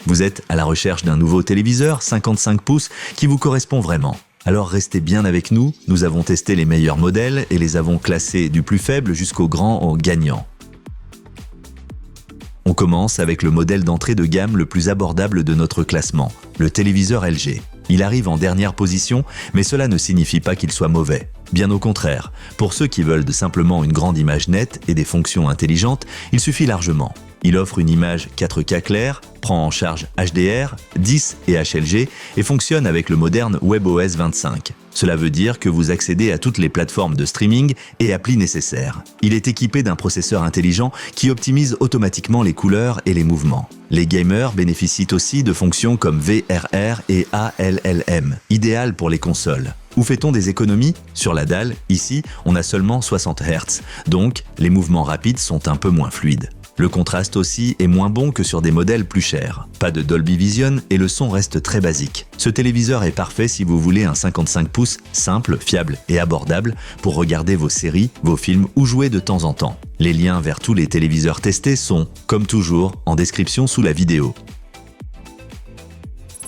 Vous êtes à la recherche d'un nouveau téléviseur 55 pouces qui vous correspond vraiment. Alors restez bien avec nous, nous avons testé les meilleurs modèles et les avons classés du plus faible jusqu'au grand gagnant. On commence avec le modèle d'entrée de gamme le plus abordable de notre classement, le téléviseur LG. Il arrive en dernière position, mais cela ne signifie pas qu'il soit mauvais. Bien au contraire, pour ceux qui veulent simplement une grande image nette et des fonctions intelligentes, il suffit largement. Il offre une image 4K claire, prend en charge HDR, 10 et HLG et fonctionne avec le moderne WebOS 25. Cela veut dire que vous accédez à toutes les plateformes de streaming et applis nécessaires. Il est équipé d'un processeur intelligent qui optimise automatiquement les couleurs et les mouvements. Les gamers bénéficient aussi de fonctions comme VRR et ALLM, idéales pour les consoles. Où fait-on des économies? Sur la dalle, ici, on a seulement 60 Hz, donc les mouvements rapides sont un peu moins fluides. Le contraste aussi est moins bon que sur des modèles plus chers. Pas de Dolby Vision et le son reste très basique. Ce téléviseur est parfait si vous voulez un 55 pouces simple, fiable et abordable pour regarder vos séries, vos films ou jouer de temps en temps. Les liens vers tous les téléviseurs testés sont, comme toujours, en description sous la vidéo.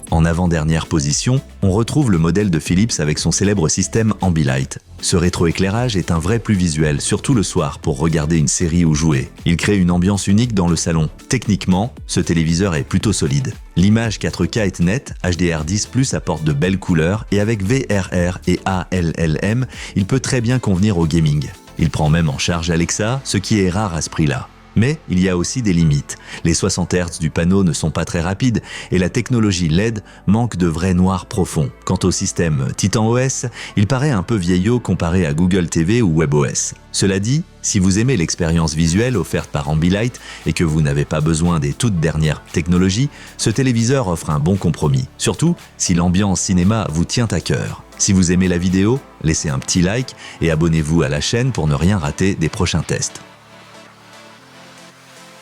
En avant-dernière position, on retrouve le modèle de Philips avec son célèbre système Ambilight. Ce rétroéclairage est un vrai plus visuel, surtout le soir pour regarder une série ou jouer. Il crée une ambiance unique dans le salon. Techniquement, ce téléviseur est plutôt solide. L'image 4K est nette, HDR10+ apporte de belles couleurs et avec VRR et ALLM, il peut très bien convenir au gaming. Il prend même en charge Alexa, ce qui est rare à ce prix-là. Mais il y a aussi des limites. Les 60 Hz du panneau ne sont pas très rapides et la technologie LED manque de vrai noir profond. Quant au système TitanOS, il paraît un peu vieillot comparé à Google TV ou WebOS. Cela dit, si vous aimez l'expérience visuelle offerte par Ambilight et que vous n'avez pas besoin des toutes dernières technologies, ce téléviseur offre un bon compromis. Surtout si l'ambiance cinéma vous tient à cœur. Si vous aimez la vidéo, laissez un petit like et abonnez-vous à la chaîne pour ne rien rater des prochains tests.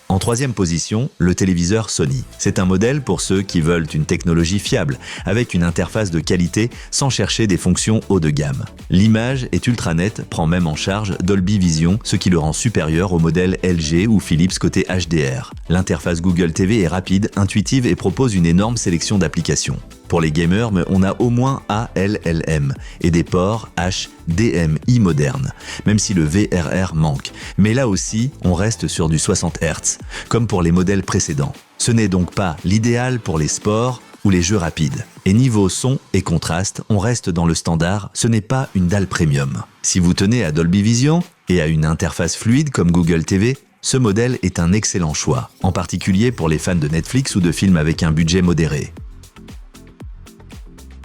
En troisième position, le téléviseur Sony. C'est un modèle pour ceux qui veulent une technologie fiable, avec une interface de qualité sans chercher des fonctions haut de gamme. L'image est ultra nette, prend même en charge Dolby Vision, ce qui le rend supérieur au modèle LG ou Philips côté HDR. L'interface Google TV est rapide, intuitive et propose une énorme sélection d'applications. Pour les gamers, on a au moins ALLM et des ports HDMI modernes, même si le VRR manque. Mais là aussi, on reste sur du 60 Hz, comme pour les modèles précédents. Ce n'est donc pas l'idéal pour les sports ou les jeux rapides. Et niveau son et contraste, on reste dans le standard, ce n'est pas une dalle premium. Si vous tenez à Dolby Vision et à une interface fluide comme Google TV, ce modèle est un excellent choix, en particulier pour les fans de Netflix ou de films avec un budget modéré.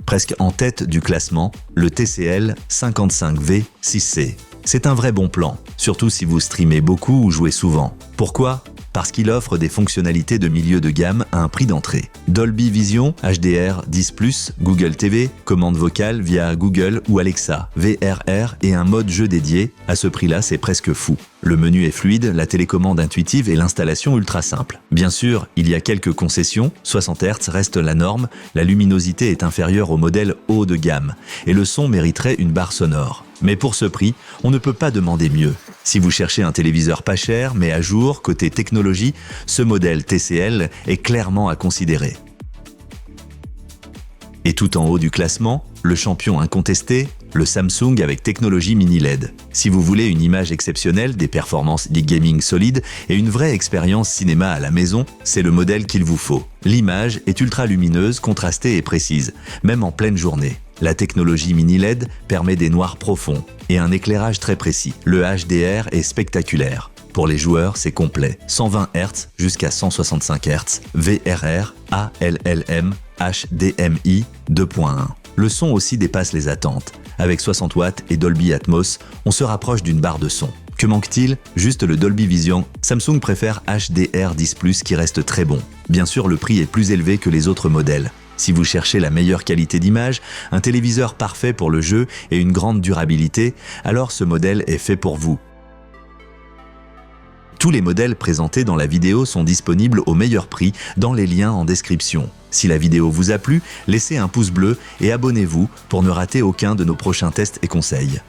Presque en tête du classement, le TCL 55V6C. C'est un vrai bon plan, surtout si vous streamez beaucoup ou jouez souvent. Pourquoi ? Parce qu'il offre des fonctionnalités de milieu de gamme à un prix d'entrée. Dolby Vision, HDR10+, Google TV, commande vocale via Google ou Alexa, VRR et un mode jeu dédié. À ce prix-là, c'est presque fou. Le menu est fluide, la télécommande intuitive et l'installation ultra simple. Bien sûr, il y a quelques concessions, 60 Hz reste la norme, la luminosité est inférieure au modèle haut de gamme et le son mériterait une barre sonore. Mais pour ce prix, on ne peut pas demander mieux. Si vous cherchez un téléviseur pas cher mais à jour, côté technologie, ce modèle TCL est clairement à considérer. Et tout en haut du classement, le champion incontesté, le Samsung avec technologie mini LED. Si vous voulez une image exceptionnelle, des performances de gaming solides et une vraie expérience cinéma à la maison, c'est le modèle qu'il vous faut. L'image est ultra lumineuse, contrastée et précise, même en pleine journée. La technologie mini LED permet des noirs profonds et un éclairage très précis. Le HDR est spectaculaire. Pour les joueurs, c'est complet. 120 Hz jusqu'à 165 Hz, VRR, ALLM, HDMI 2.1. Le son aussi dépasse les attentes. Avec 60 watts et Dolby Atmos, on se rapproche d'une barre de son. Que manque-t-il? Juste le Dolby Vision. Samsung préfère HDR10+, qui reste très bon. Bien sûr, le prix est plus élevé que les autres modèles. Si vous cherchez la meilleure qualité d'image, un téléviseur parfait pour le jeu et une grande durabilité, alors ce modèle est fait pour vous. Tous les modèles présentés dans la vidéo sont disponibles au meilleur prix dans les liens en description. Si la vidéo vous a plu, laissez un pouce bleu et abonnez-vous pour ne rater aucun de nos prochains tests et conseils.